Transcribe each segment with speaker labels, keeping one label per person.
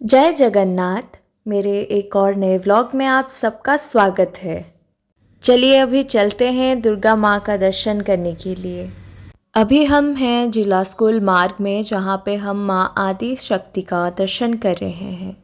Speaker 1: जय जगन्नाथ। मेरे एक और नए व्लॉग में आप सबका स्वागत है। चलिए अभी चलते हैं दुर्गा माँ का दर्शन करने के लिए। अभी हम हैं जिला स्कूल मार्ग में, जहाँ पे हम माँ आदि शक्ति का दर्शन कर रहे हैं।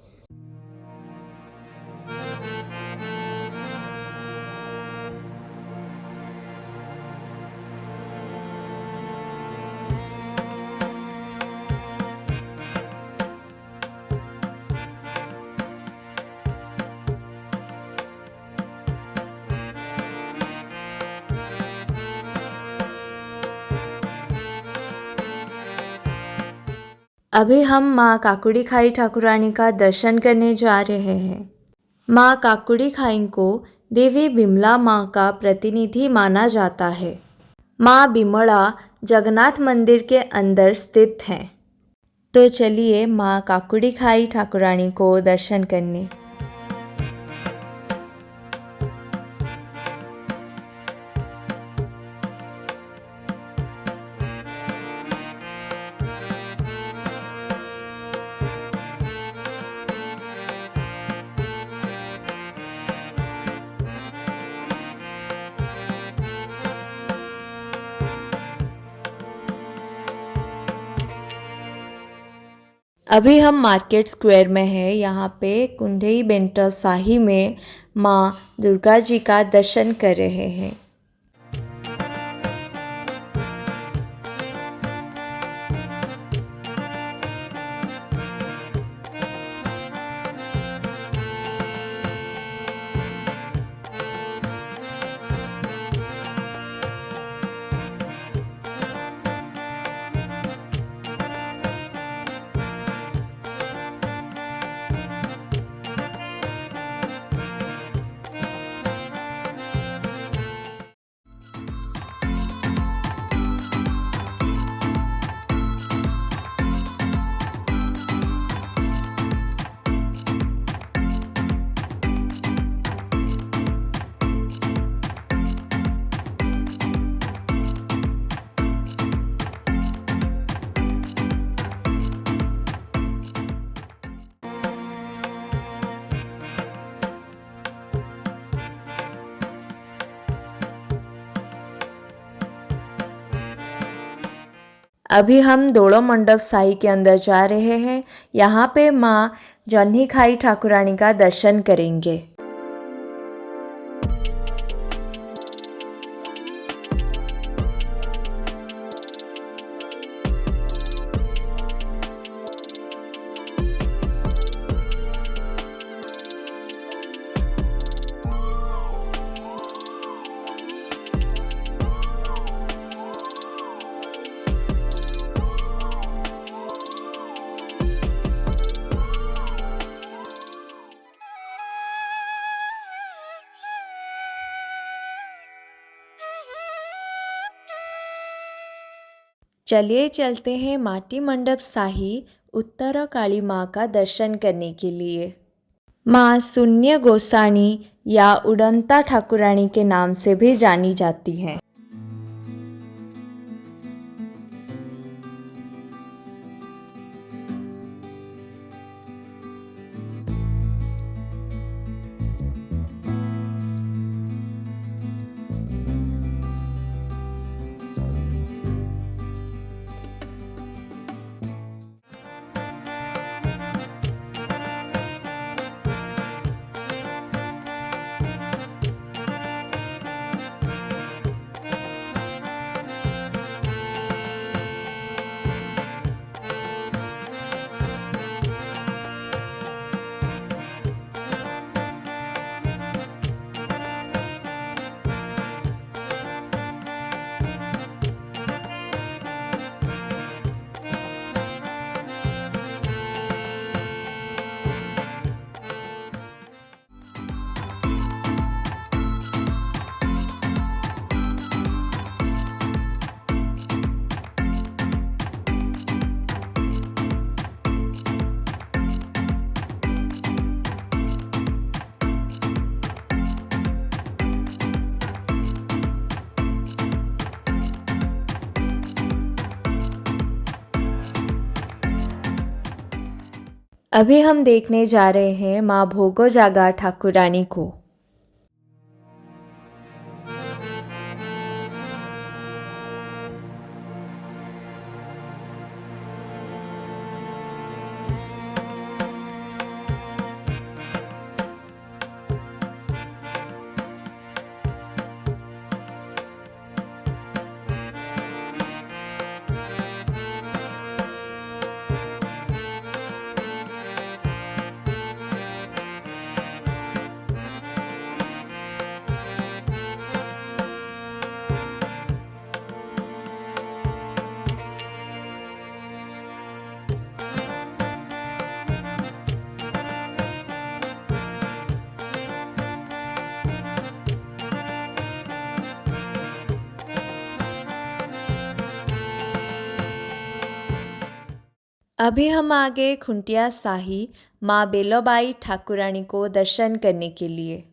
Speaker 1: अभी हम माँ काकुड़ी खाई ठाकुरानी का दर्शन करने जा रहे हैं। माँ काकुड़ी खाई को देवी बिमला माँ का प्रतिनिधि माना जाता है। माँ बिमला जगन्नाथ मंदिर के अंदर स्थित हैं। तो चलिए माँ काकुड़ी खाई ठाकुरानी को दर्शन करने। अभी हम मार्केट स्क्वायर में हैं। यहाँ पे कुंडई बेंटा शाही में माँ दुर्गा जी का दर्शन कर रहे हैं। अभी हम दोड़ो मंडप साई के अंदर जा रहे हैं। यहाँ पे माँ जन्ही खाई ठाकुरानी का दर्शन करेंगे। चलिए चलते हैं माटी मंडप शाही उत्तर काली माँ का दर्शन करने के लिए। माँ शून्य गोसाणी या उड़नता ठाकुरानी के नाम से भी जानी जाती हैं। अभी हम देखने जा रहे हैं माँ भोगो जागा ठाकुरानी को। अभी हम आ गए खुंटिया साही माँ बेलोबाई ठाकुरानी को दर्शन करने के लिए।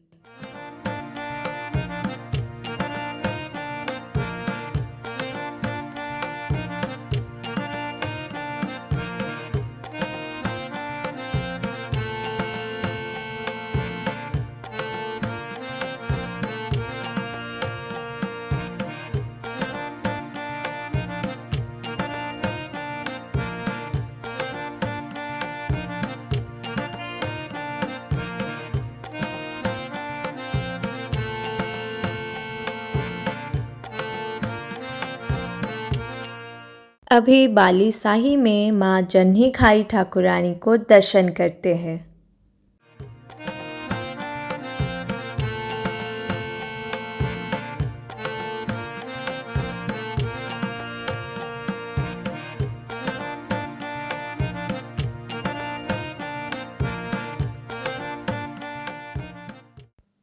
Speaker 1: अभी बाली साही में माँ जन्ही खाई ठाकुरानी को दर्शन करते हैं।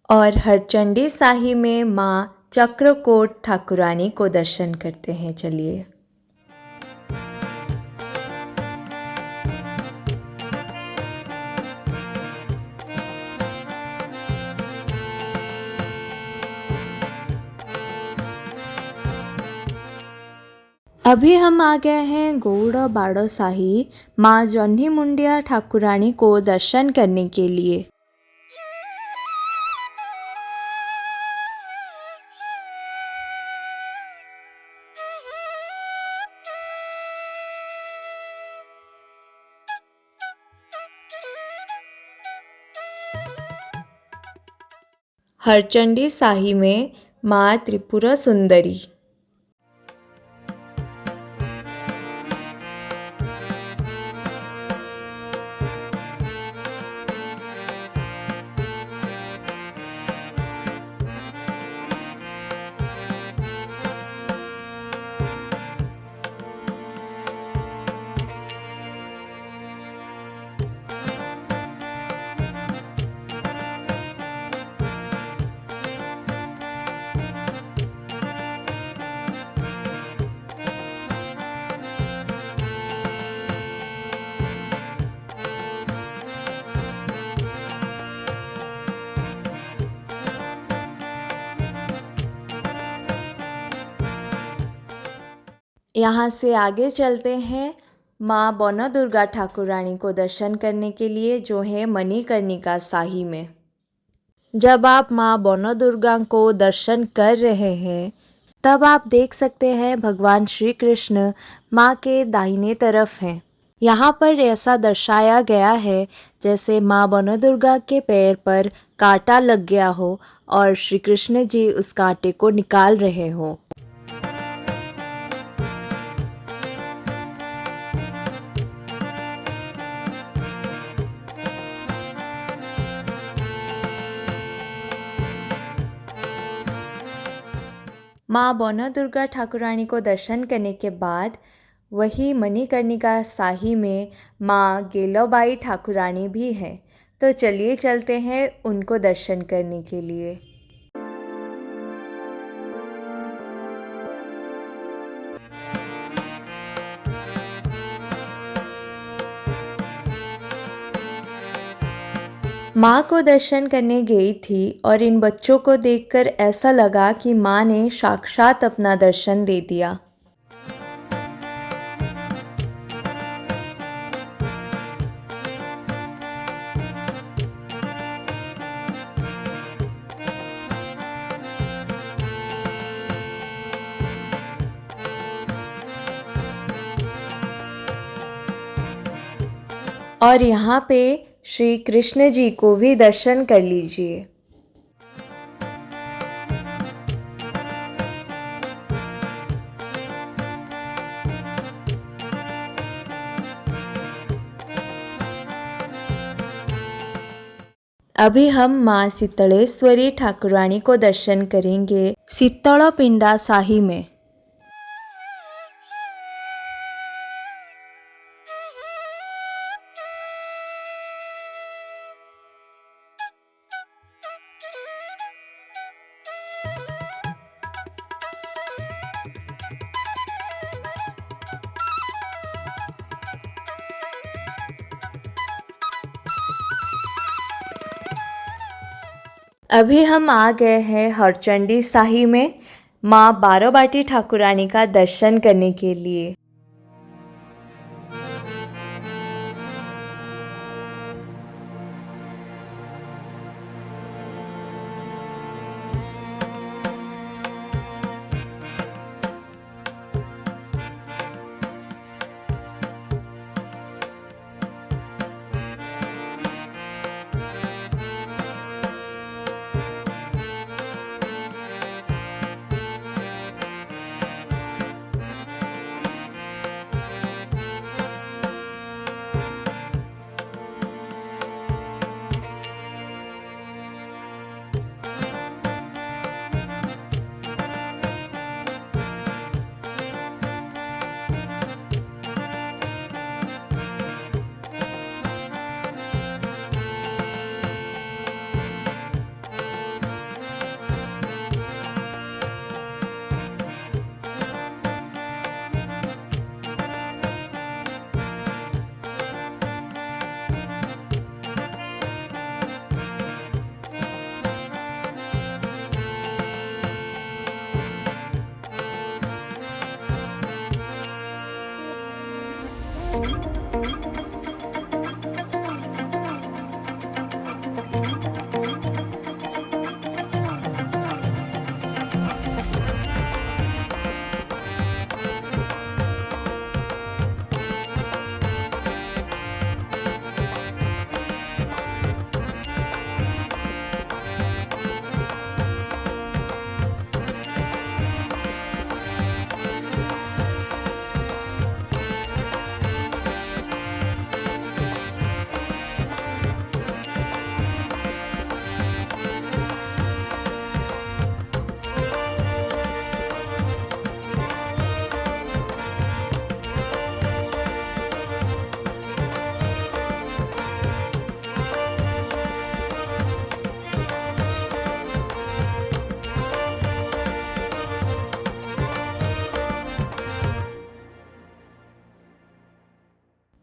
Speaker 1: और हरचंडी साही में माँ चक्रकोट ठाकुरानी को दर्शन करते हैं। चलिए। अभी हम आ गए हैं गौड़ बाड़ो साही माँ जन्ही मुंडिया ठाकुरानी को दर्शन करने के लिए। हरचंडी साही में माँ त्रिपुरा सुंदरी। यहाँ से आगे चलते हैं माँ बौना दुर्गा ठाकुरानी को दर्शन करने के लिए, जो है मणिकर्णिका साही में। जब आप माँ बौना दुर्गा को दर्शन कर रहे हैं तब आप देख सकते हैं भगवान श्री कृष्ण माँ के दाहिने तरफ हैं। यहाँ पर ऐसा दर्शाया गया है जैसे माँ बौना दुर्गा के पैर पर कांटा लग गया हो और श्री कृष्ण जी उस कांटे को निकाल रहे हों। माँ बौना दुर्गा ठाकुरानी को दर्शन करने के बाद वही मणिकर्णिका साही में माँ गेलोबाई ठाकुरानी भी हैं। तो चलिए चलते हैं उनको दर्शन करने के लिए। माँ को दर्शन करने गई थी और इन बच्चों को देखकर ऐसा लगा कि माँ ने साक्षात अपना दर्शन दे दिया। और यहाँ पे श्री कृष्ण जी को भी दर्शन कर लीजिए। अभी हम माँ शीतलेश्वरी ठाकुरानी को दर्शन करेंगे शीतलपिंडा शाही में। अभी हम आ गए हैं हरचंडी शाही में माँ बारोबाटी ठाकुरानी का दर्शन करने के लिए।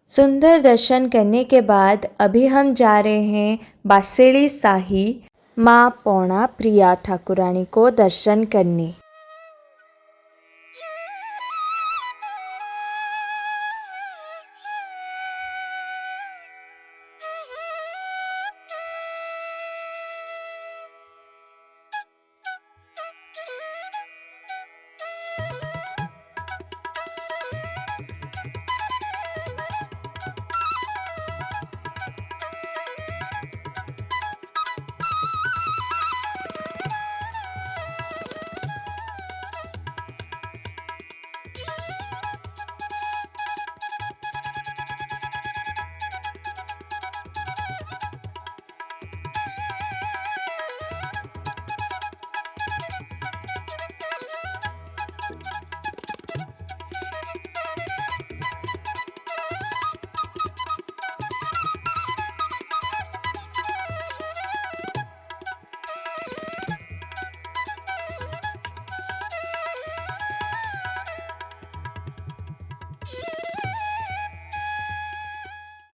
Speaker 1: सुंदर दर्शन करने के बाद अभी हम जा रहे हैं बासेड़ी शाही माँ पौणा प्रिया ठाकुरानी को दर्शन करने।